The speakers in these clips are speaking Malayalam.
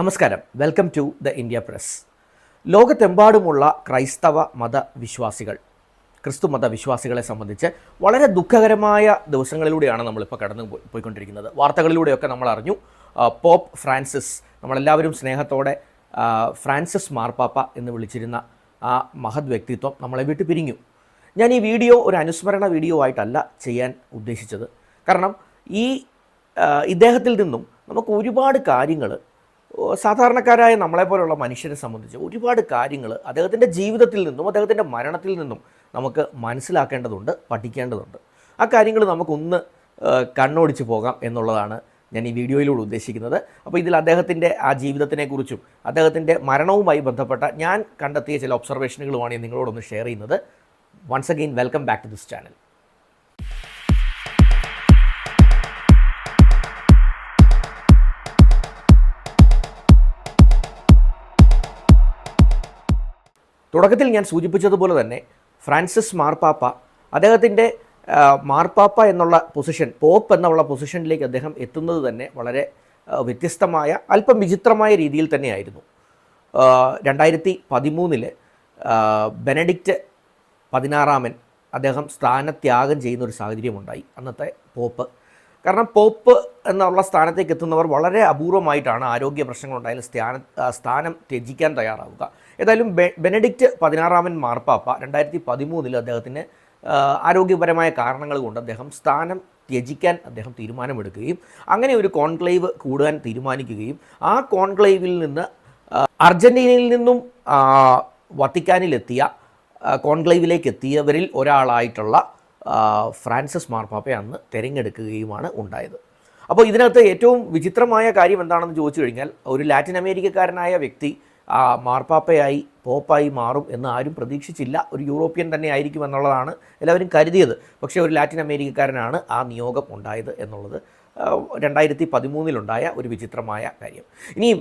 നമസ്കാരം, welcome to the India press. ലോകത്തെമ്പാടുമുള്ള ക്രൈസ്തവ മതവിശ്വാസികൾ, ക്രിസ്തു മതവിശ്വാസികളെ സംബന്ധിച്ച് വളരെ ദുഃഖകരമായ ദിവസങ്ങളിലൂടെയാണ് നമ്മളിപ്പോൾ കടന്നു പോയിക്കൊണ്ടിരിക്കുന്നത്. വാർത്തകളിലൂടെയൊക്കെ നമ്മൾ അറിഞ്ഞു, പോപ്പ് ഫ്രാൻസിസ്, നമ്മളെല്ലാവരും സ്നേഹത്തോടെ ഫ്രാൻസിസ് മാർപ്പാപ്പ എന്ന് വിളിച്ചിരുന്ന ആ മഹത് വ്യക്തിത്വം നമ്മളെ വിട്ട് പിരിഞ്ഞു. ഞാൻ ഈ വീഡിയോ ഒരു അനുസ്മരണ വീഡിയോ ആയിട്ടല്ല ചെയ്യാൻ ഉദ്ദേശിച്ചത്. കാരണം ഇദ്ദേഹത്തിൽ നിന്നും നമുക്ക് ഒരുപാട് കാര്യങ്ങൾ, സാധാരണക്കാരായ നമ്മളെപ്പോലുള്ള മനുഷ്യരെ സംബന്ധിച്ച് ഒരുപാട് കാര്യങ്ങൾ അദ്ദേഹത്തിൻ്റെ ജീവിതത്തിൽ നിന്നും അദ്ദേഹത്തിൻ്റെ മരണത്തിൽ നിന്നും നമുക്ക് മനസ്സിലാക്കേണ്ടതുണ്ട്, പഠിക്കേണ്ടതുണ്ട്. ആ കാര്യങ്ങൾ നമുക്കൊന്ന് കണ്ണോടിച്ച് പോകാം എന്നുള്ളതാണ് ഞാൻ ഈ വീഡിയോയിലൂടെ ഉദ്ദേശിക്കുന്നത്. അപ്പോൾ ഇതിൽ അദ്ദേഹത്തിൻ്റെ ആ ജീവിതത്തിനെക്കുറിച്ചും അദ്ദേഹത്തിൻ്റെ മരണവുമായി ബന്ധപ്പെട്ട ഞാൻ കണ്ടെത്തിയ ചില ഒബ്സർവേഷനുകളുമാണ് ഞാൻ നിങ്ങളോടൊന്ന് ഷെയർ ചെയ്യുന്നത്. Once again welcome back to this channel. തുടക്കത്തിൽ ഞാൻ സൂചിപ്പിച്ചതുപോലെ തന്നെ ഫ്രാൻസിസ് മാർപ്പാപ്പ അദ്ദേഹത്തിൻ്റെ മാർപ്പാപ്പ എന്നുള്ള പൊസിഷൻ, പോപ്പ് എന്നുള്ള പൊസിഷനിലേക്ക് അദ്ദേഹം എത്തുന്നത് തന്നെ വളരെ വ്യത്യസ്തമായ, അല്പം വിചിത്രമായ രീതിയിൽ തന്നെയായിരുന്നു. 2013 ബെനഡിക്റ്റ് 16 അദ്ദേഹം സ്ഥാനത്യാഗം ചെയ്യുന്നൊരു സാഹചര്യമുണ്ടായി. അന്നത്തെ പോപ്പ്, കാരണം പോപ്പ് എന്നുള്ള സ്ഥാനത്തേക്ക് എത്തുന്നവർ വളരെ അപൂർവമായിട്ടാണ് ആരോഗ്യ പ്രശ്നങ്ങളുണ്ടായാലും സ്ഥാനം ത്യജിക്കാൻ തയ്യാറാവുക. ഏതായാലും ബെനഡിക്റ്റ് 16 മാർപ്പാപ്പ 2013 അദ്ദേഹത്തിന് ആരോഗ്യപരമായ കാരണങ്ങൾ കൊണ്ട് അദ്ദേഹം സ്ഥാനം ത്യജിക്കാൻ അദ്ദേഹം തീരുമാനമെടുക്കുകയും അങ്ങനെ ഒരു കോൺക്ലേവ് കൂടാൻ തീരുമാനിക്കുകയും ആ കോൺക്ലേവിൽ നിന്ന് അർജൻറ്റീനയിൽ നിന്നും വത്തിക്കാനിലെത്തിയ കോൺക്ലേവിലേക്ക് എത്തിയവരിൽ ഒരാളായിട്ടുള്ള ഫ്രാൻസിസ് മാർപ്പാപ്പയെ അന്ന് തിരഞ്ഞെടുക്കുകയുമാണ് ഉണ്ടായത്. അപ്പോൾ ഇതിനകത്ത് ഏറ്റവും വിചിത്രമായ കാര്യം എന്താണെന്ന് ചോദിച്ചു കഴിഞ്ഞാൽ, ഒരു ലാറ്റിൻ അമേരിക്കക്കാരനായ വ്യക്തി മാർപ്പാപ്പയായി, പോപ്പായി മാറും എന്ന് ആരും പ്രതീക്ഷിച്ചില്ല. ഒരു യൂറോപ്യൻ തന്നെ ആയിരിക്കും എന്നുള്ളതാണ് എല്ലാവരും കരുതിയത്. പക്ഷേ ഒരു ലാറ്റിൻ അമേരിക്കക്കാരനാണ് ആ നിയോഗം ഉണ്ടായത് എന്നുള്ളത് 2013 ഒരു വിചിത്രമായ കാര്യം. ഇനിയും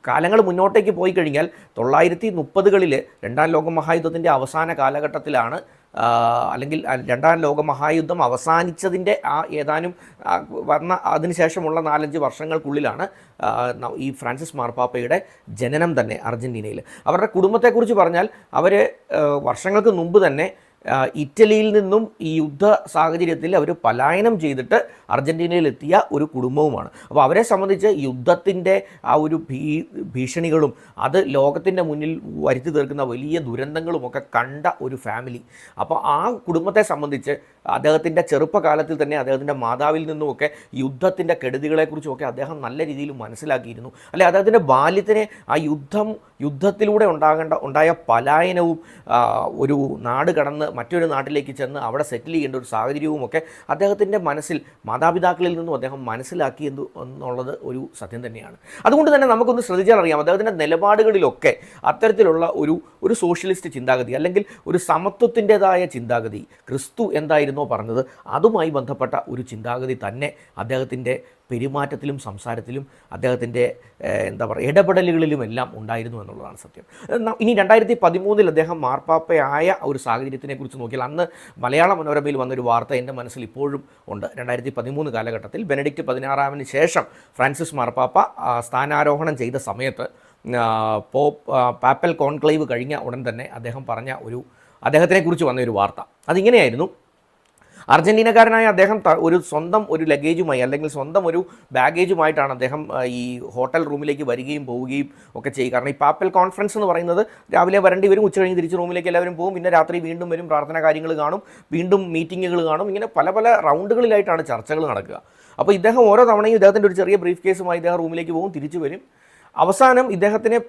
കാലങ്ങൾ മുന്നോട്ടേക്ക് പോയി കഴിഞ്ഞാൽ 1930കളിൽ രണ്ടാം ലോകമഹായുദ്ധത്തിൻ്റെ അവസാന കാലഘട്ടത്തിലാണ്, അല്ലെങ്കിൽ രണ്ടാം ലോകമഹായുദ്ധം അവസാനിച്ചതിൻ്റെ ഏതാനും അതിനുശേഷമുള്ള 4-5 വർഷങ്ങൾക്കുള്ളിലാണ് ഈ ഫ്രാൻസിസ് മാർപ്പാപ്പയുടെ ജനനം തന്നെ അർജൻറ്റീനയിൽ. അവരുടെ കുടുംബത്തെക്കുറിച്ച് പറഞ്ഞാൽ അവർ വർഷങ്ങൾക്ക് മുമ്പ് തന്നെ ഇറ്റലിയിൽ നിന്നും ഈ യുദ്ധ സാഹചര്യത്തിൽ അവർ പലായനം ചെയ്തിട്ട് അർജൻറ്റീനയിലെത്തിയ ഒരു കുടുംബവുമാണ്. അപ്പോൾ അവരെ സംബന്ധിച്ച് യുദ്ധത്തിൻ്റെ ആ ഒരു ഭീഷണികളും അത് ലോകത്തിൻ്റെ മുന്നിൽ വരുത്തി തീർക്കുന്ന വലിയ ദുരന്തങ്ങളുമൊക്കെ കണ്ട ഒരു ഫാമിലി. അപ്പോൾ ആ കുടുംബത്തെ സംബന്ധിച്ച് അദ്ദേഹത്തിൻ്റെ ചെറുപ്പകാലത്തിൽ തന്നെ അദ്ദേഹത്തിൻ്റെ മാതാവിൽ നിന്നുമൊക്കെ യുദ്ധത്തിൻ്റെ കെടുതികളെക്കുറിച്ചുമൊക്കെ അദ്ദേഹം നല്ല രീതിയിൽ മനസ്സിലാക്കിയിരുന്നു. അല്ലെ, അദ്ദേഹത്തിൻ്റെ ബാല്യത്തിനെ ആ യുദ്ധത്തിലൂടെ ഉണ്ടായ പലായനവും ഒരു നാട് കടന്ന് മറ്റൊരു നാട്ടിലേക്ക് ചെന്ന് അവിടെ സെറ്റിൽ ചെയ്യേണ്ട ഒരു സാഹചര്യവുമൊക്കെ അദ്ദേഹത്തിൻ്റെ മനസ്സിൽ മാതാപിതാക്കളിൽ നിന്നും അദ്ദേഹം മനസ്സിലാക്കി എന്നുള്ളത് ഒരു സത്യം തന്നെയാണ്. അതുകൊണ്ട് തന്നെ നമുക്കൊന്ന് ശ്രദ്ധിച്ചാൽ അറിയാം, അദ്ദേഹത്തിൻ്റെ നിലപാടുകളിലൊക്കെ അത്തരത്തിലുള്ള ഒരു സോഷ്യലിസ്റ്റ് ചിന്താഗതി, അല്ലെങ്കിൽ ഒരു സമത്വത്തിൻ്റെതായ ചിന്താഗതി, ക്രിസ്തു എന്തായിരുന്നോ പറഞ്ഞത് അതുമായി ബന്ധപ്പെട്ട ഒരു ചിന്താഗതി തന്നെ അദ്ദേഹത്തിൻ്റെ പെരുമാറ്റത്തിലും സംസാരത്തിലും അദ്ദേഹത്തിൻ്റെ ഇടപെടലുകളിലുമെല്ലാം ഉണ്ടായിരുന്നു എന്നുള്ളതാണ് സത്യം. ഇനി 2013 അദ്ദേഹം മാർപ്പാപ്പയായ ഒരു സാഹചര്യത്തിനെക്കുറിച്ച് നോക്കിയാൽ, അന്ന് മലയാള മനോരമയിൽ വന്നൊരു വാർത്ത എൻ്റെ മനസ്സിൽ ഇപ്പോഴും ഉണ്ട്. 2013 കാലഘട്ടത്തിൽ ബെനഡിക്റ്റ് 16 ശേഷം ഫ്രാൻസിസ് മാർപ്പാപ്പ സ്ഥാനാരോഹണം ചെയ്ത സമയത്ത് പാപ്പൽ കോൺക്ലേവ് കഴിഞ്ഞ ഉടൻ തന്നെ അദ്ദേഹം പറഞ്ഞ അദ്ദേഹത്തിനെക്കുറിച്ച് വന്ന ഒരു വാർത്ത അതിങ്ങനെയായിരുന്നു: അർജൻറ്റീനക്കാരനായ അദ്ദേഹം സ്വന്തം ഒരു ലഗേജുമായി, അല്ലെങ്കിൽ സ്വന്തം ഒരു ബാഗേജുമായിട്ടാണ് അദ്ദേഹം ഈ ഹോട്ടൽ റൂമിലേക്ക് വരികയും പോവുകയും ഒക്കെ ചെയ്യും. കാരണം ഈ പാപ്പൽ കോൺഫറൻസ് എന്ന് പറയുന്നത് രാവിലെ വരേണ്ടി വരും, ഉച്ച കഴിഞ്ഞ് തിരിച്ച് റൂമിലേക്ക് എല്ലാവരും പോകും, പിന്നെ രാത്രി വീണ്ടും വരും, പ്രാർത്ഥന കാര്യങ്ങൾ കാണും, വീണ്ടും മീറ്റിങ്ങുകൾ കാണും, ഇങ്ങനെ പല പല റൗണ്ടുകളിലായിട്ടാണ് ചർച്ചകൾ നടക്കുക. അപ്പോൾ ഇദ്ദേഹം ഓരോ തവണയും ഇദ്ദേഹത്തിൻ്റെ ഒരു ചെറിയ ബ്രീഫ് കേസുമായി ഇദ്ദേഹം റൂമിലേക്ക് പോകും, തിരിച്ചു വരും. അവസാനം ഇദ്ദേഹത്തിനെ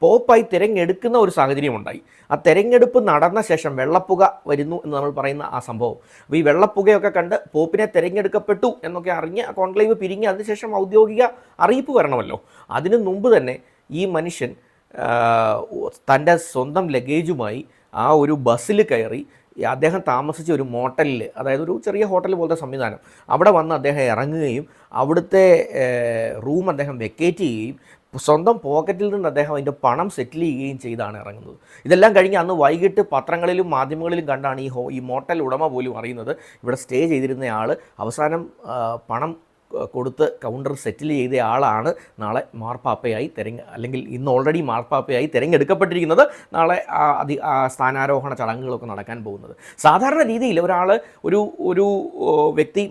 പോപ്പായി തിരഞ്ഞെടുക്കുന്ന ഒരു സാഹചര്യമുണ്ടായി. ആ തിരഞ്ഞെടുപ്പ് നടന്ന ശേഷം വെള്ളപ്പുക വരുന്നു എന്ന് നമ്മൾ പറയുന്ന ആ സംഭവം. അപ്പോൾ ഈ വെള്ളപ്പുകയൊക്കെ കണ്ട് പോപ്പിനെ തിരഞ്ഞെടുക്കപ്പെട്ടു എന്നൊക്കെ അറിഞ്ഞ് കോൺക്ലേവ് പിരിഞ്ഞ് അതിനുശേഷം ഔദ്യോഗിക അറിയിപ്പ് വരണമല്ലോ. അതിനു മുമ്പ് തന്നെ ഈ മനുഷ്യൻ തൻ്റെ സ്വന്തം ലഗേജുമായി ആ ഒരു ബസ്സിൽ കയറി അദ്ദേഹം താമസിച്ച ഒരു മോട്ടലിൽ, അതായത് ഒരു ചെറിയ ഹോട്ടൽ പോലത്തെ സംവിധാനം, അവിടെ വന്ന് അദ്ദേഹം ഇറങ്ങുകയും അവിടുത്തെ റൂം അദ്ദേഹം വെക്കേറ്റ് ചെയ്യുകയും സ്വന്തം പോക്കറ്റിൽ നിന്ന് അദ്ദേഹം അതിൻ്റെ പണം സെറ്റിൽ ചെയ്യുകയും ചെയ്താണ് ഇറങ്ങുന്നത്. ഇതെല്ലാം കഴിഞ്ഞ് അന്ന് വൈകിട്ട് പത്രങ്ങളിലും മാധ്യമങ്ങളിലും കണ്ടാണ് ഈ മോട്ടൽ ഉടമ പോലും അറിയുന്നത് ഇവിടെ സ്റ്റേ ചെയ്തിരുന്നയാൾ അവസാനം പണം കൊടുത്ത് കൗണ്ടർ സെറ്റിൽ ചെയ്ത ആളാണ് നാളെ മാർപ്പാപ്പയായി അല്ലെങ്കിൽ ഇന്ന് ഓൾറെഡി മാർപ്പാപ്പയായി തിരഞ്ഞെടുക്കപ്പെട്ടിരിക്കുന്നത്, നാളെ സ്ഥാനാരോഹണ ചടങ്ങുകളൊക്കെ നടക്കാൻ പോകുന്നത്. സാധാരണ രീതിയിൽ ഒരു വ്യക്തി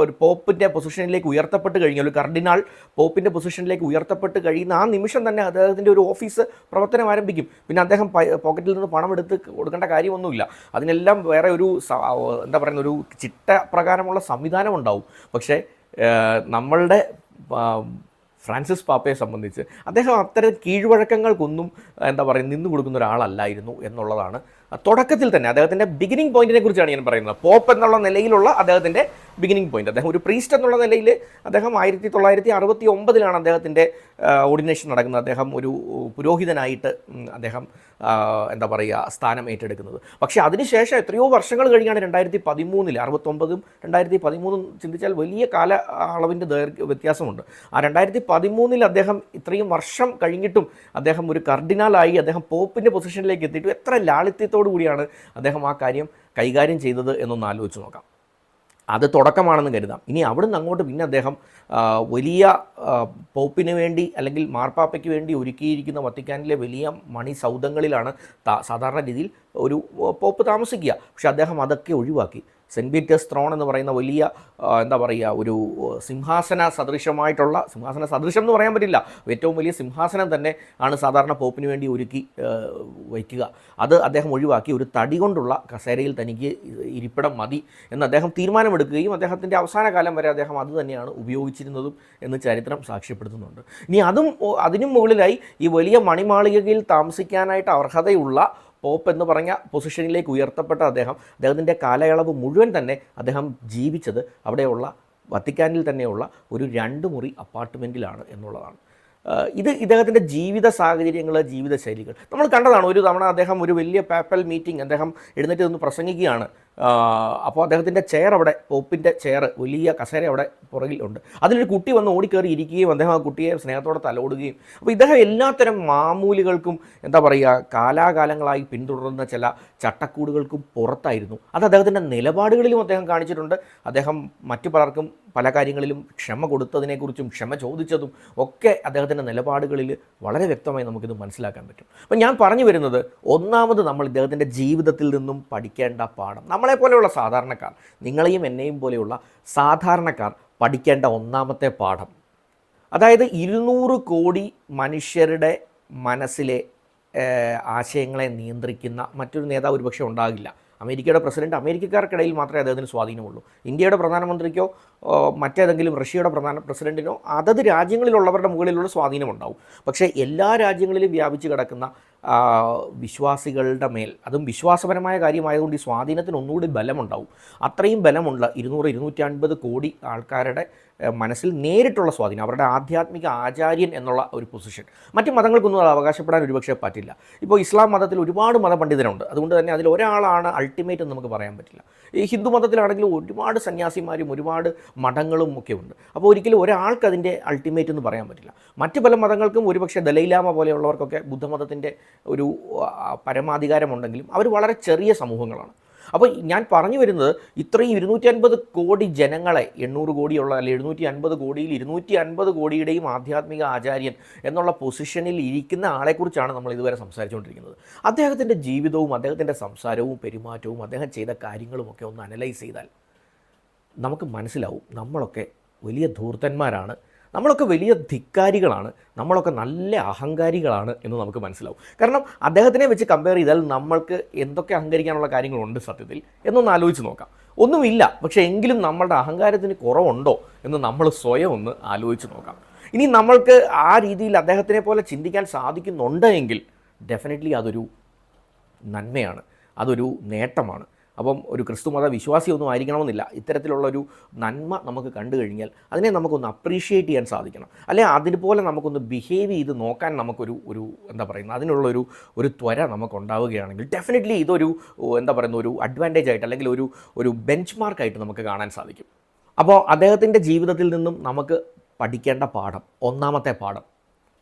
ഒരു പോപ്പിൻ്റെ പൊസിഷനിലേക്ക് ഉയർത്തപ്പെട്ട് കഴിഞ്ഞാൽ, ഒരു കർഡിനാൾ പോപ്പിൻ്റെ പൊസിഷനിലേക്ക് ഉയർത്തപ്പെട്ട് കഴിയുന്ന ആ നിമിഷം തന്നെ അദ്ദേഹത്തിൻ്റെ ഒരു ഓഫീസ് പ്രവർത്തനം ആരംഭിക്കും. പിന്നെ അദ്ദേഹം പോക്കറ്റിൽ നിന്ന് പണം എടുത്ത് കൊടുക്കേണ്ട കാര്യമൊന്നുമില്ല. അതിനെല്ലാം വേറെ ഒരു ഒരു ചിട്ട പ്രകാരമുള്ള സംവിധാനം ഉണ്ടാവും. പക്ഷേ നമ്മളുടെ ഫ്രാൻസിസ് പാപ്പയെ സംബന്ധിച്ച് അദ്ദേഹം അത്തരം കീഴ്വഴക്കങ്ങൾക്കൊന്നും നിന്നു കൊടുക്കുന്ന ഒരാളല്ലായിരുന്നു എന്നുള്ളതാണ് തുടക്കത്തിൽ തന്നെ അദ്ദേഹത്തിൻ്റെ ബിഗിനിങ് പോയിന്റിനെ കുറിച്ചാണ് ഞാൻ പറയുന്നത്. പോപ്പ് എന്നുള്ള നിലയിലുള്ള അദ്ദേഹത്തിൻ്റെ ബിഗിനിങ് പോയിന്റ്. അദ്ദേഹം ഒരു പ്രീസ്റ്റ് എന്നുള്ള നിലയിൽ അദ്ദേഹം 1969 അദ്ദേഹത്തിൻ്റെ ഓർഡിനേഷൻ നടക്കുന്നത്. അദ്ദേഹം ഒരു പുരോഹിതനായിട്ട് അദ്ദേഹം സ്ഥാനം ഏറ്റെടുക്കുന്നത്. പക്ഷേ അതിനുശേഷം എത്രയോ വർഷങ്ങൾ കഴിഞ്ഞാണ് 2013 69 2013 ചിന്തിച്ചാൽ വലിയ കാല അളവിൻ്റെ വ്യത്യാസമുണ്ട്. ആ 2013 അദ്ദേഹം ഇത്രയും വർഷം കഴിഞ്ഞിട്ടും അദ്ദേഹം ഒരു കർഡിനാലായി അദ്ദേഹം പോപ്പിൻ്റെ പൊസിഷനിലേക്ക് എത്തിയിട്ടും എത്ര ലാളിത്യത്തോടു കൂടിയാണ് അദ്ദേഹം ആ കാര്യം കൈകാര്യം ചെയ്തത് എന്നൊന്ന് ആലോചിച്ച് നോക്കാം. അത് തുടക്കമാണെന്ന് കരുതാം. ഇനി അവിടുന്ന് അങ്ങോട്ട് പിന്നെ അദ്ദേഹം വലിയ പോപ്പിന് വേണ്ടി അല്ലെങ്കിൽ മാർപ്പാപ്പയ്ക്ക് വേണ്ടി ഒരുക്കിയിരിക്കുന്ന വത്തിക്കാനിലെ വലിയ മണിസൗധങ്ങളിലാണ് സാധാരണ രീതിയിൽ ഒരു പോപ്പ് താമസിക്കുക. പക്ഷേ അദ്ദേഹം അതൊക്കെ ഒഴിവാക്കി സെൻറ്റ് പീറ്റേഴ്സ് ത്രോൺ എന്ന് പറയുന്ന വലിയ ഒരു സിംഹാസന സദൃശം എന്ന് പറയാൻ പറ്റില്ല, ഏറ്റവും വലിയ സിംഹാസനം തന്നെ ആണ് സാധാരണ പോപ്പിന് വേണ്ടി ഒരുക്കി വയ്ക്കുക. അത് അദ്ദേഹം ഒഴിവാക്കി ഒരു തടി കൊണ്ടുള്ള കസേരയിൽ തനിക്ക് ഇരിപ്പിടം മതി എന്ന് അദ്ദേഹം തീരുമാനമെടുക്കുകയും അദ്ദേഹത്തിൻ്റെ അവസാന കാലം വരെ അദ്ദേഹം അത് തന്നെയാണ് ഉപയോഗിച്ചിരുന്നതും എന്ന് ചരിത്രം സാക്ഷ്യപ്പെടുത്തുന്നുണ്ട്. ഇനി അതിനും മുകളിലായി ഈ വലിയ മണിമാളികയിൽ താമസിക്കാനായിട്ട് അർഹതയുള്ള പോപ്പ് എന്ന് പറഞ്ഞ പൊസിഷനിലേക്ക് ഉയർത്തപ്പെട്ട അദ്ദേഹത്തിൻ്റെ കാലയളവ് മുഴുവൻ തന്നെ അദ്ദേഹം ജീവിച്ചത് അവിടെയുള്ള വത്തിക്കാനിൽ തന്നെയുള്ള ഒരു 2 മുറി അപ്പാർട്ട്മെൻറ്റിലാണ് എന്നുള്ളതാണ്. ഇത് ഇദ്ദേഹത്തിൻ്റെ ജീവിത സാഹചര്യങ്ങൾ, ജീവിതശൈലികൾ നമ്മൾ കണ്ടതാണ്. ഒരു തവണ അദ്ദേഹം ഒരു വലിയ പാപ്പൽ മീറ്റിംഗ് അദ്ദേഹം എഴുന്നേറ്റ് നിന്ന് പ്രസംഗിക്കുകയാണ്. അപ്പോൾ അദ്ദേഹത്തിൻ്റെ ചെയർ അവിടെ, പോപ്പിൻ്റെ ചെയർ, വലിയ കസേര അവിടെ പുറകിൽ ഉണ്ട്. അതിലൊരു കുട്ടി വന്ന് ഓടിക്കയറി ഇരിക്കുകയും അദ്ദേഹം ആ കുട്ടിയെ സ്നേഹത്തോടെ തലോടുകയും. അപ്പോൾ ഇദ്ദേഹം എല്ലാത്തരം മാമൂലുകൾക്കും കാലാകാലങ്ങളായി പിന്തുടർന്ന ചില ചട്ടക്കൂടുകൾക്കും പുറത്തായിരുന്നു. അത് അദ്ദേഹത്തിൻ്റെ നിലപാടുകളിലും അദ്ദേഹം കാണിച്ചിട്ടുണ്ട്. അദ്ദേഹം മറ്റു പലർക്കും പല കാര്യങ്ങളിലും ക്ഷമ കൊടുത്തതിനെക്കുറിച്ചും ക്ഷമ ചോദിച്ചതും ഒക്കെ അദ്ദേഹത്തിൻ്റെ നിലപാടുകളിൽ വളരെ വ്യക്തമായി നമുക്കിത് മനസ്സിലാക്കാൻ പറ്റും. അപ്പം ഞാൻ പറഞ്ഞു വരുന്നത്, ഒന്നാമത് നമ്മൾ ഇദ്ദേഹത്തിൻ്റെ ജീവിതത്തിൽ നിന്നും പഠിക്കേണ്ട പാഠം, നമ്മളെപ്പോലെയുള്ള സാധാരണക്കാർ, നിങ്ങളെയും എന്നെയും പോലെയുള്ള സാധാരണക്കാർ പഠിക്കേണ്ട ഒന്നാമത്തെ പാഠം, അതായത് 200 കോടി മനുഷ്യരുടെ മനസ്സിലെ ആശയങ്ങളെ നിയന്ത്രിക്കുന്ന മറ്റൊരു നേതാവ് ഒരുപക്ഷെ ഉണ്ടാകില്ല. അമേരിക്കയുടെ പ്രസിഡന്റ് അമേരിക്കക്കാർക്കിടയിൽ മാത്രമേ അദ്ദേഹത്തിന് സ്വാധീനമുള്ളൂ. ഇന്ത്യയുടെ പ്രധാനമന്ത്രിക്കോ മറ്റേതെങ്കിലും റഷ്യയുടെ പ്രസിഡന്റിനോ അതത് രാജ്യങ്ങളിലുള്ളവരുടെ മുകളിലുള്ള സ്വാധീനമുണ്ടാവും. പക്ഷേ എല്ലാ രാജ്യങ്ങളിലും വ്യാപിച്ചു കിടക്കുന്ന വിശ്വാസികളുടെ മേൽ, അതും വിശ്വാസപരമായ കാര്യമായതുകൊണ്ട് ഈ സ്വാധീനത്തിന് ഒന്നുകൂടി ബലമുണ്ടാവും. അത്രയും ബലമുള്ള 200-250 കോടി ആൾക്കാരുടെ മനസ്സിൽ നേരിട്ടുള്ള സ്വാധീനം, അവരുടെ ആധ്യാത്മിക ആചാര്യൻ എന്നുള്ള ഒരു പൊസിഷൻ മറ്റ് മതങ്ങൾക്കൊന്നും അത് അവകാശപ്പെടാൻ ഒരുപക്ഷെ പറ്റില്ല. ഇപ്പോൾ ഇസ്ലാം മതത്തിൽ ഒരുപാട് മതപണ്ഡിതരുണ്ട്, അതുകൊണ്ട് തന്നെ അതിൽ ഒരാളാണ് അൾട്ടിമേറ്റ് എന്ന് നമുക്ക് പറയാൻ പറ്റില്ല. ഈ ഹിന്ദു മതത്തിലാണെങ്കിലും ഒരുപാട് സന്യാസിമാരും ഒരുപാട് മഠങ്ങളും ഒക്കെ ഉണ്ട്. അപ്പോൾ ഒരിക്കലും ഒരാൾക്ക് അതിൻ്റെ അൾട്ടിമേറ്റ് എന്ന് പറയാൻ പറ്റില്ല. മറ്റ് പല മതങ്ങൾക്കും ഒരുപക്ഷെ ദലൈലാമ പോലെയുള്ളവർക്കൊക്കെ ബുദ്ധമതത്തിൻ്റെ ഒരു പരമാധികാരമുണ്ടെങ്കിലും അവർ വളരെ ചെറിയ സമൂഹങ്ങളാണ്. അപ്പോൾ ഞാൻ പറഞ്ഞു വരുന്നത്, ഇത്രയും 250 കോടി ജനങ്ങളെ, 800 കോടിയുള്ള അല്ലെങ്കിൽ 750 കോടിയിൽ 250 കോടിയുടെയും ആധ്യാത്മിക ആചാര്യൻ എന്നുള്ള പൊസിഷനിൽ ഇരിക്കുന്ന ആളെക്കുറിച്ചാണ് നമ്മൾ ഇതുവരെ സംസാരിച്ചുകൊണ്ടിരിക്കുന്നത്. അദ്ദേഹത്തിൻ്റെ ജീവിതവും അദ്ദേഹത്തിൻ്റെ സംസാരവും പെരുമാറ്റവും അദ്ദേഹം ചെയ്ത കാര്യങ്ങളുമൊക്കെ ഒന്ന് അനലൈസ് ചെയ്താൽ നമുക്ക് മനസ്സിലാവും നമ്മളൊക്കെ വലിയ ധൂർത്തന്മാരാണ്, നമ്മളൊക്കെ വലിയ ധിക്കാരികളാണ്, നമ്മളൊക്കെ നല്ല അഹങ്കാരികളാണ് എന്ന് നമുക്ക് മനസ്സിലാവും. കാരണം അദ്ദേഹത്തിനെ വെച്ച് കമ്പയർ ചെയ്താൽ നമ്മൾക്ക് എന്തൊക്കെ അഹങ്കരിക്കാനുള്ള കാര്യങ്ങളുണ്ട് സത്യത്തിൽ എന്നൊന്ന് ആലോചിച്ച് നോക്കാം. ഒന്നുമില്ല, പക്ഷേ എങ്കിലും നമ്മളുടെ അഹങ്കാരത്തിന് കുറവുണ്ടോ എന്ന് നമ്മൾ സ്വയം ഒന്ന് ആലോചിച്ച് നോക്കാം. ഇനി നമ്മൾക്ക് ആ രീതിയിൽ അദ്ദേഹത്തിനെ പോലെ ചിന്തിക്കാൻ സാധിക്കുന്നുണ്ടെങ്കിൽ ഡെഫിനറ്റ്ലി അതൊരു നന്മയാണ്, അതൊരു നേട്ടമാണ്. അപ്പം ഒരു ക്രിസ്തുമത വിശ്വാസിയൊന്നും ആയിരിക്കണമെന്നില്ല, ഇത്തരത്തിലുള്ളൊരു നന്മ നമുക്ക് കണ്ടു കഴിഞ്ഞാൽ അതിനെ നമുക്കൊന്ന് അപ്രീഷിയേറ്റ് ചെയ്യാൻ സാധിക്കണം. അല്ലെങ്കിൽ അതുപോലെ നമുക്കൊന്ന് ബിഹേവ് ചെയ്ത് നോക്കാൻ നമുക്കൊരു അതിനുള്ളൊരു ത്വര നമുക്കുണ്ടാവുകയാണെങ്കിൽ ഡെഫിനറ്റ്ലി ഇതൊരു ഒരു അഡ്വാൻറ്റേജ് ആയിട്ട് അല്ലെങ്കിൽ ഒരു ബെഞ്ച് മാർക്കായിട്ട് നമുക്ക് കാണാൻ സാധിക്കും. അപ്പോൾ അദ്ദേഹത്തിൻ്റെ ജീവിതത്തിൽ നിന്നും നമുക്ക് പഠിക്കേണ്ട പാഠം, ഒന്നാമത്തെ പാഠം,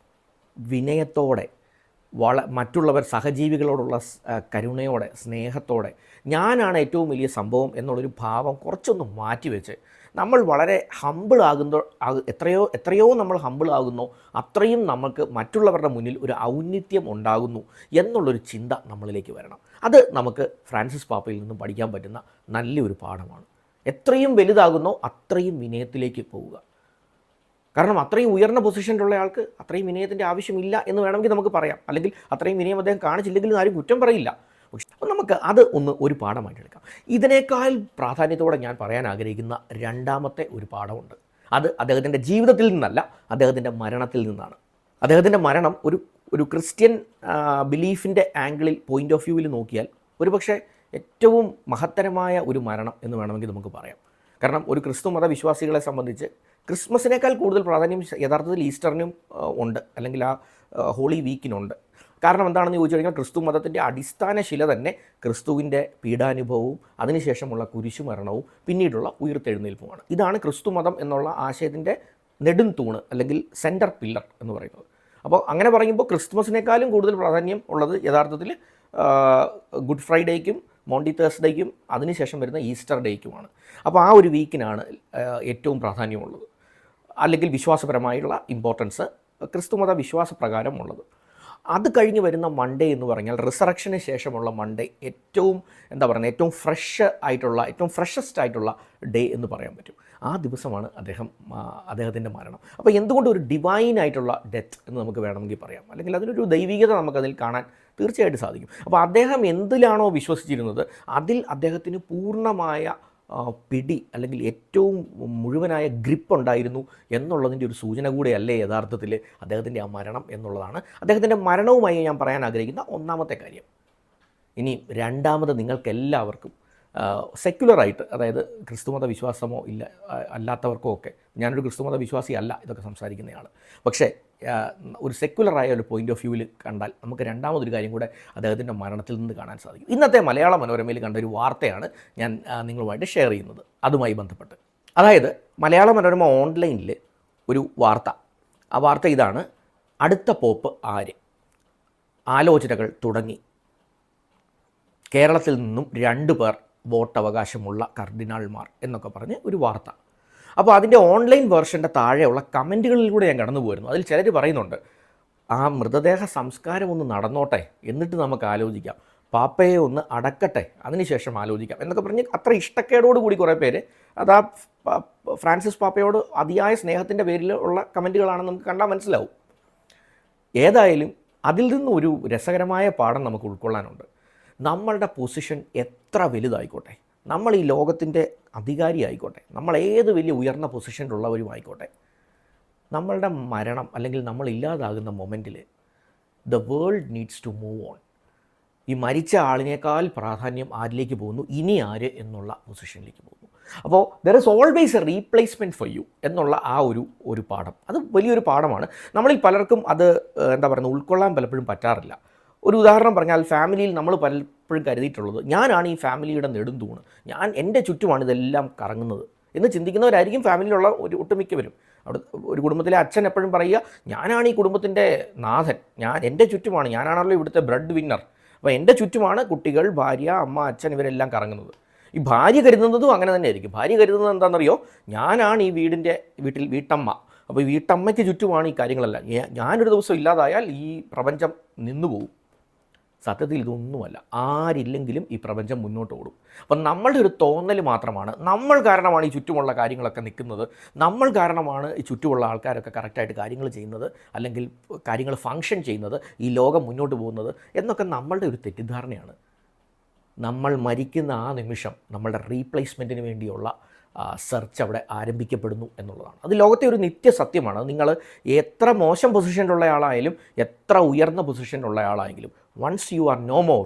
വിനയത്തോടെ മറ്റുള്ളവർ സഹജീവികളോടുള്ള കരുണയോടെ സ്നേഹത്തോടെ ഞാനാണ് ഏറ്റവും വലിയ സംഭവം എന്നുള്ളൊരു ഭാവം കുറച്ചൊന്ന് മാറ്റിവെച്ച് നമ്മൾ വളരെ എത്രയോ നമ്മൾ ഹമ്പിളാകുന്നോ അത്രയും നമുക്ക് മറ്റുള്ളവരുടെ മുന്നിൽ ഒരു ഔന്നിത്യം ഉണ്ടാകുന്നു എന്നുള്ളൊരു ചിന്ത നമ്മളിലേക്ക് വരണം. അത് നമുക്ക് ഫ്രാൻസിസ് പാപ്പയിൽ നിന്നും പഠിക്കാൻ പറ്റുന്ന നല്ലൊരു പാഠമാണ്. എത്രയും വലുതാകുന്നോ അത്രയും വിനയത്തിലേക്ക് പോവുക. കാരണം അത്രയും ഉയർന്ന പൊസിഷനിലുള്ള ആൾക്ക് അത്രയും വിനയത്തിൻ്റെ ആവശ്യമില്ല എന്ന് വേണമെങ്കിൽ നമുക്ക് പറയാം. അല്ലെങ്കിൽ അത്രയും വിനയം അദ്ദേഹം കാണിച്ചില്ലെങ്കിലും ആരും കുറ്റം പറയില്ല. പക്ഷേ അപ്പോൾ നമുക്ക് അത് ഒരു പാഠമായിട്ട് എടുക്കാം. ഇതിനേക്കാൾ പ്രാധാന്യത്തോടെ ഞാൻ പറയാൻ ആഗ്രഹിക്കുന്ന രണ്ടാമത്തെ ഒരു പാഠമുണ്ട്. അത് അദ്ദേഹത്തിൻ്റെ ജീവിതത്തിൽ നിന്നല്ല, അദ്ദേഹത്തിൻ്റെ മരണത്തിൽ നിന്നാണ്. അദ്ദേഹത്തിൻ്റെ മരണം ഒരു ക്രിസ്ത്യൻ ബിലീഫിൻ്റെ ആംഗിളിൽ പോയിൻ്റ് ഓഫ് വ്യൂവിൽ നോക്കിയാൽ ഒരുപക്ഷെ ഏറ്റവും മഹത്തരമായ ഒരു മരണം എന്ന് വേണമെങ്കിൽ നമുക്ക് പറയാം. കാരണം ഒരു ക്രിസ്തു മത വിശ്വാസികളെ സംബന്ധിച്ച് ക്രിസ്മസിനേക്കാൾ കൂടുതൽ പ്രാധാന്യം യഥാർത്ഥത്തിൽ ഈസ്റ്ററിനും ഉണ്ട്, അല്ലെങ്കിൽ ആ ഹോളി വീക്കിനുണ്ട്. കാരണം എന്താണെന്ന് ചോദിച്ചു കഴിഞ്ഞാൽ ക്രിസ്തു മതത്തിൻ്റെ അടിസ്ഥാന ശില തന്നെ ക്രിസ്തുവിൻ്റെ പീഡാനുഭവവും അതിനുശേഷമുള്ള കുരിശുമരണവും പിന്നീടുള്ള ഉയർത്തെഴുന്നേൽപ്പുമാണ്. ഇതാണ് ക്രിസ്തു മതം എന്നുള്ള ആശയത്തിൻ്റെ നെടും തൂണ് അല്ലെങ്കിൽ സെൻറ്റർ പില്ലർ എന്ന് പറയുന്നത്. അപ്പോൾ അങ്ങനെ പറയുമ്പോൾ ക്രിസ്മസിനേക്കാളും കൂടുതൽ പ്രാധാന്യം ഉള്ളത് യഥാർത്ഥത്തിൽ ഗുഡ് ഫ്രൈഡേക്കും മോണ്ടി തേഴ്സ്ഡേക്കും അതിനുശേഷം വരുന്ന ഈസ്റ്റർ ഡേക്കുമാണ്. അപ്പോൾ ആ ഒരു വീക്കിനാണ് ഏറ്റവും പ്രാധാന്യമുള്ളത്, അല്ലെങ്കിൽ വിശ്വാസപരമായുള്ള ഇമ്പോർട്ടൻസ് ക്രിസ്തുമത വിശ്വാസപ്രകാരമുള്ളത്. അത് കഴിഞ്ഞ് വരുന്ന മൺഡേ എന്ന് പറഞ്ഞാൽ റിസറക്ഷന് ശേഷമുള്ള മൺഡേ ഏറ്റവും ഏറ്റവും ഏറ്റവും ഫ്രഷസ്റ്റ് ആയിട്ടുള്ള ഡേ എന്ന് പറയാൻ പറ്റും. ആ ദിവസമാണ് അദ്ദേഹത്തിൻ്റെ മരണം. അപ്പോൾ എന്തുകൊണ്ട് ഒരു ഡിവൈൻ ആയിട്ടുള്ള ഡെത്ത് എന്ന് നമുക്ക് വേണമെങ്കിൽ പറയാം, അല്ലെങ്കിൽ അതിനൊരു ദൈവികത നമുക്കതിൽ കാണാൻ തീർച്ചയായിട്ടും സാധിക്കും. അപ്പോൾ അദ്ദേഹം എന്തിലാണോ വിശ്വസിച്ചിരുന്നത് അതിൽ അദ്ദേഹത്തിന് പൂർണ്ണമായ പിടി അല്ലെങ്കിൽ ഏറ്റവും മുഴുവനായ ഗ്രിപ്പ് ഉണ്ടായിരുന്നു എന്നുള്ളതിൻ്റെ ഒരു സൂചന കൂടെയല്ലേ യഥാർത്ഥത്തിൽ അദ്ദേഹത്തിൻ്റെ ആ മരണം എന്നുള്ളതാണ് അദ്ദേഹത്തിൻ്റെ മരണവുമായി ഞാൻ പറയാൻ ആഗ്രഹിക്കുന്ന ഒന്നാമത്തെ കാര്യം. ഇനി രണ്ടാമത്, നിങ്ങൾക്കെല്ലാവർക്കും സെക്യുലറായിട്ട്, അതായത് ക്രിസ്തുമത വിശ്വാസമോ അല്ലാത്തവർക്കോ ഒക്കെ, ഞാനൊരു ക്രിസ്തുമത വിശ്വാസി അല്ല ഇതൊക്കെ സംസാരിക്കുന്നയാൾ, പക്ഷേ ഒരു സെക്യുലറായ ഒരു പോയിൻ്റ് ഓഫ് വ്യൂവിൽ കണ്ടാൽ നമുക്ക് രണ്ടാമതൊരു കാര്യം കൂടെ അദ്ദേഹത്തിൻ്റെ മരണത്തിൽ നിന്ന് കാണാൻ സാധിക്കും. ഇന്നത്തെ മലയാള മനോരമയിൽ കണ്ട ഒരു വാർത്തയാണ് ഞാൻ നിങ്ങളുമായിട്ട് ഷെയർ ചെയ്യുന്നത് അതുമായി ബന്ധപ്പെട്ട്. അതായത് മലയാള മനോരമ ഓൺലൈനിൽ ഒരു വാർത്ത, ആ വാർത്ത ഇതാണ്: അടുത്ത പോപ്പ് ആര്? ആലോചനകൾ തുടങ്ങി. കേരളത്തിൽ നിന്നും 2 പേർ വോട്ടവകാശമുള്ള കർദിനാൾമാർ എന്നൊക്കെ പറഞ്ഞ് ഒരു വാർത്ത. അപ്പോൾ അതിൻ്റെ ഓൺലൈൻ വേർഷൻ്റെ താഴെയുള്ള കമൻറ്റുകളിലൂടെ ഞാൻ കടന്നു പോയിരുന്നു. അതിൽ ചിലർ പറയുന്നുണ്ട്, ആ മൃതദേഹ സംസ്കാരം ഒന്ന് നടന്നോട്ടെ, എന്നിട്ട് നമുക്ക് ആലോചിക്കാം, പാപ്പയെ ഒന്ന് അടക്കട്ടെ, അതിനുശേഷം ആലോചിക്കാം എന്നൊക്കെ പറഞ്ഞ് അത്ര ഇഷ്ടക്കേടോടുകൂടി കുറേ പേര് അത് ഫ്രാൻസിസ് പാപ്പയോട് അതിയായ സ്നേഹത്തിൻ്റെ പേരിൽ ഉള്ള കമൻറ്റുകളാണെന്ന് നമുക്ക് കണ്ടാൽ മനസ്സിലാവും. ഏതായാലും അതിൽ നിന്നൊരു രസകരമായ പാഠം നമുക്ക് ഉൾക്കൊള്ളാനുണ്ട്. നമ്മളുടെ പൊസിഷൻ എത്ര വലുതായിക്കോട്ടെ, നമ്മൾ ഈ ലോകത്തിൻ്റെ അധികാരി ആയിക്കോട്ടെ, നമ്മൾ ഏത് വലിയ ഉയർന്ന പൊസിഷനിലുള്ളവരും ആയിക്കോട്ടെ, നമ്മളുടെ മരണം അല്ലെങ്കിൽ നമ്മൾ ഇല്ലാതാകുന്ന മൊമെൻറ്റിൽ the world needs to move on. ഈ മരിച്ച ആളിനേക്കാൾ പ്രാധാന്യം ആരിലേക്ക് പോകുന്നു, ഇനി ആര് എന്നുള്ള പൊസിഷനിലേക്ക് പോകുന്നു. അപ്പോൾ there is always A replacement for you എന്നുള്ള ആ ഒരു പാഠം, അത് വലിയൊരു പാഠമാണ്. നമ്മളിൽ പലർക്കും അത് ഉൾക്കൊള്ളാൻ പലപ്പോഴും പറ്റാറില്ല. ഒരു ഉദാഹരണം പറഞ്ഞാൽ, ഫാമിലിയിൽ നമ്മൾ പലപ്പോഴും കരുതിയിട്ടുള്ളത് ഞാനാണ് ഈ ഫാമിലിയുടെ നെടുംതൂണ്, എൻ്റെ ചുറ്റുമാണ് ഇതെല്ലാം കറങ്ങുന്നത് എന്ന് ചിന്തിക്കുന്നവരായിരിക്കും ഫാമിലിയിലുള്ള ഒട്ടുമിക്കവരും. അവിടെ ഒരു കുടുംബത്തിലെ അച്ഛൻ എപ്പോഴും പറയുക, ഞാനാണ് ഈ കുടുംബത്തിൻ്റെ നാഥൻ, എൻ്റെ ചുറ്റുമാണ്, ഞാനാണല്ലോ ഇവിടുത്തെ ബ്രെഡ് വിന്നർ. അപ്പോൾ എൻ്റെ ചുറ്റുമാണ് കുട്ടികൾ, ഭാര്യ, അമ്മ, അച്ഛൻ ഇവരെല്ലാം കറങ്ങുന്നത്. ഈ ഭാര്യ കരുതുന്നതും അങ്ങനെ തന്നെ ആയിരിക്കും. ഭാര്യ കരുതുന്നത് എന്താണെന്നറിയോ, ഞാനാണ് ഈ വീട്ടമ്മ. അപ്പോൾ ഈ വീട്ടമ്മയ്ക്ക് ചുറ്റുമാണ് ഈ കാര്യങ്ങളെല്ലാം. ഞാനൊരു ദിവസം ഇല്ലാതായാൽ ഈ പ്രപഞ്ചം നിന്നുപോകും. സത്യത്തിൽ ഇതൊന്നുമല്ല. ആരില്ലെങ്കിലും ഈ പ്രപഞ്ചം മുന്നോട്ട് ഓടും. അപ്പം നമ്മളുടെ ഒരു തോന്നൽ മാത്രമാണ്, നമ്മൾ കാരണമാണ് ഈ ചുറ്റുമുള്ള കാര്യങ്ങളൊക്കെ നിൽക്കുന്നത്, നമ്മൾ കാരണമാണ് ഈ ചുറ്റുമുള്ള ആൾക്കാരൊക്കെ കറക്റ്റായിട്ട് കാര്യങ്ങൾ ചെയ്യുന്നത്, അല്ലെങ്കിൽ കാര്യങ്ങൾ ഫങ്ഷൻ ചെയ്യുന്നത്, ഈ ലോകം മുന്നോട്ട് പോകുന്നത് എന്നൊക്കെ നമ്മളുടെ ഒരു തെറ്റിദ്ധാരണയാണ്. നമ്മൾ മരിക്കുന്ന ആ നിമിഷം നമ്മളുടെ റീപ്ലേസ്മെൻറ്റിന് വേണ്ടിയുള്ള സെർച്ച് അവിടെ ആരംഭിക്കപ്പെടുന്നു എന്നുള്ളതാണ്. അത് ലോകത്തെ ഒരു നിത്യസത്യമാണ്. നിങ്ങൾ എത്ര മോശം പൊസിഷനിലുള്ള ആളായാലും എത്ര ഉയർന്ന പൊസിഷനിലുള്ള ആളായെങ്കിലും once you are no more,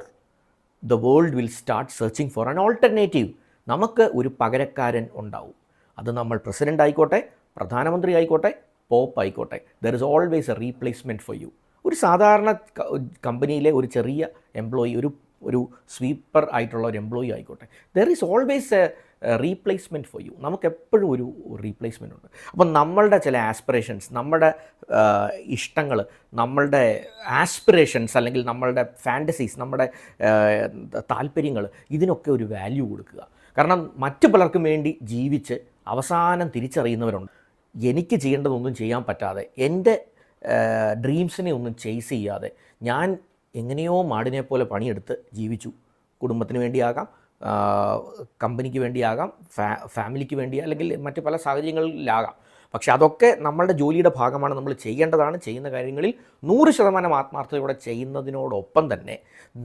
the world will start searching for an alternative. നമുക്ക് ഒരു പകരക്കാരൻ ഉണ്ടാവും. അത് നമ്മൾ പ്രസിഡൻ്റ് ആയിക്കോട്ടെ, പ്രധാനമന്ത്രി ആയിക്കോട്ടെ, പോപ്പ് ആയിക്കോട്ടെ, there is always A replacement for you. ഒരു സാധാരണ കമ്പനിയിലെ ഒരു ചെറിയ എംപ്ലോയി, ഒരു സ്വീപ്പർ ആയിട്ടുള്ള ഒരു എംപ്ലോയി ആയിക്കോട്ടെ, there is always replacement for you. നമുക്കെപ്പോഴും ഒരു റീപ്ലേസ്മെൻ്റ് ഉണ്ട്. അപ്പം നമ്മളുടെ ചില ആസ്പിറേഷൻസ്, നമ്മുടെ ഇഷ്ടങ്ങൾ, നമ്മളുടെ ആസ്പിറേഷൻസ് അല്ലെങ്കിൽ നമ്മളുടെ ഫാൻറ്റസീസ്, നമ്മുടെ താല്പര്യങ്ങൾ, ഇതിനൊക്കെ ഒരു വാല്യൂ കൊടുക്കുക. കാരണം മറ്റു പലർക്കും വേണ്ടി ജീവിച്ച് അവസാനം തിരിച്ചറിയുന്നവരുണ്ട്, എനിക്ക് ചെയ്യേണ്ടതൊന്നും ചെയ്യാൻ പറ്റാതെ, എൻ്റെ ഡ്രീംസിനെ ഒന്നും ചേസ് ചെയ്യാതെ ഞാൻ എങ്ങനെയോ മാടിനെ പോലെ പണിയെടുത്ത് ജീവിച്ചു. കുടുംബത്തിന് വേണ്ടിയാകാം, കമ്പനിക്ക് വേണ്ടിയാകാം, ഫാമിലിക്ക് വേണ്ടി, അല്ലെങ്കിൽ മറ്റ് പല സാഹചര്യങ്ങളിലാകാം. പക്ഷെ അതൊക്കെ നമ്മളുടെ ജോലിയുടെ ഭാഗമാണ്, നമ്മൾ ചെയ്യേണ്ടതാണ്. ചെയ്യുന്ന കാര്യങ്ങളിൽ 100% ആത്മാർത്ഥതയോടെ ചെയ്യുന്നതിനോടൊപ്പം തന്നെ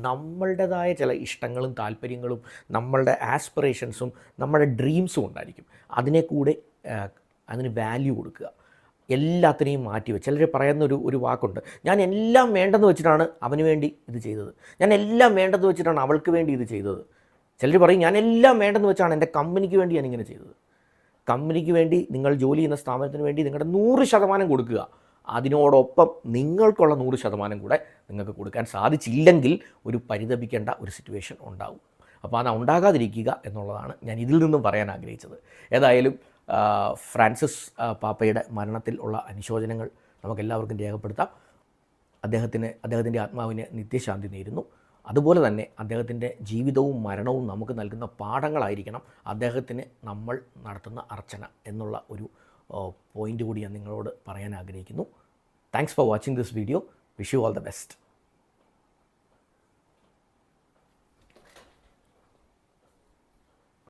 നമ്മളുടേതായ ചില ഇഷ്ടങ്ങളും താല്പര്യങ്ങളും നമ്മളുടെ ആസ്പിറേഷൻസും നമ്മുടെ ഡ്രീംസും ഉണ്ടായിരിക്കും. അതിന് വാല്യൂ കൊടുക്കുക. എല്ലാത്തിനെയും മാറ്റിവെച്ച്, ചിലർ പറയുന്ന ഒരു വാക്കുണ്ട്, ഞാൻ എല്ലാം വേണ്ടെന്ന് വെച്ചിട്ടാണ് അവന് വേണ്ടി ഇത് ചെയ്തത്, ഞാൻ എല്ലാം വേണ്ടെന്ന് വെച്ചിട്ടാണ് അവൾക്ക് വേണ്ടി ഇത് ചെയ്തത്. ചിലർ പറയും, ഞാൻ എല്ലാം വേണ്ടെന്ന് വെച്ചാണ് എൻ്റെ കമ്പനിക്ക് വേണ്ടി ഞാനിങ്ങനെ ചെയ്തത്. കമ്പനിക്ക് വേണ്ടി, നിങ്ങൾ ജോലി ചെയ്യുന്ന സ്ഥാപനത്തിന് വേണ്ടി നിങ്ങളുടെ 100% കൊടുക്കുക. അതിനോടൊപ്പം നിങ്ങൾക്കുള്ള 100% കൂടെ നിങ്ങൾക്ക് കൊടുക്കാൻ സാധിച്ചില്ലെങ്കിൽ ഒരു പരിതപിക്കേണ്ട ഒരു സിറ്റുവേഷൻ ഉണ്ടാവും. അപ്പോൾ അത് ഉണ്ടാകാതിരിക്കുക എന്നുള്ളതാണ് ഞാൻ ഇതിൽ നിന്നും പറയാൻ ആഗ്രഹിച്ചത്. ഏതായാലും ഫ്രാൻസിസ് പാപ്പയുടെ മരണത്തിൽ ഉള്ള അനുശോചനങ്ങൾ നമുക്കെല്ലാവർക്കും രേഖപ്പെടുത്താം. അദ്ദേഹത്തിൻ്റെ ആത്മാവിന് നിത്യശാന്തി നേരുന്നു. അതുപോലെ തന്നെ അദ്ദേഹത്തിൻ്റെ ജീവിതവും മരണവും നമുക്ക് നൽകുന്ന പാഠങ്ങളായിരിക്കണം അദ്ദേഹത്തിന് നമ്മൾ നടത്തുന്ന അർച്ചന എന്നുള്ള ഒരു പോയിൻ്റ് കൂടി ഞാൻ നിങ്ങളോട് പറയാൻ ആഗ്രഹിക്കുന്നു. Thanks for watching this video. Wish you all the best.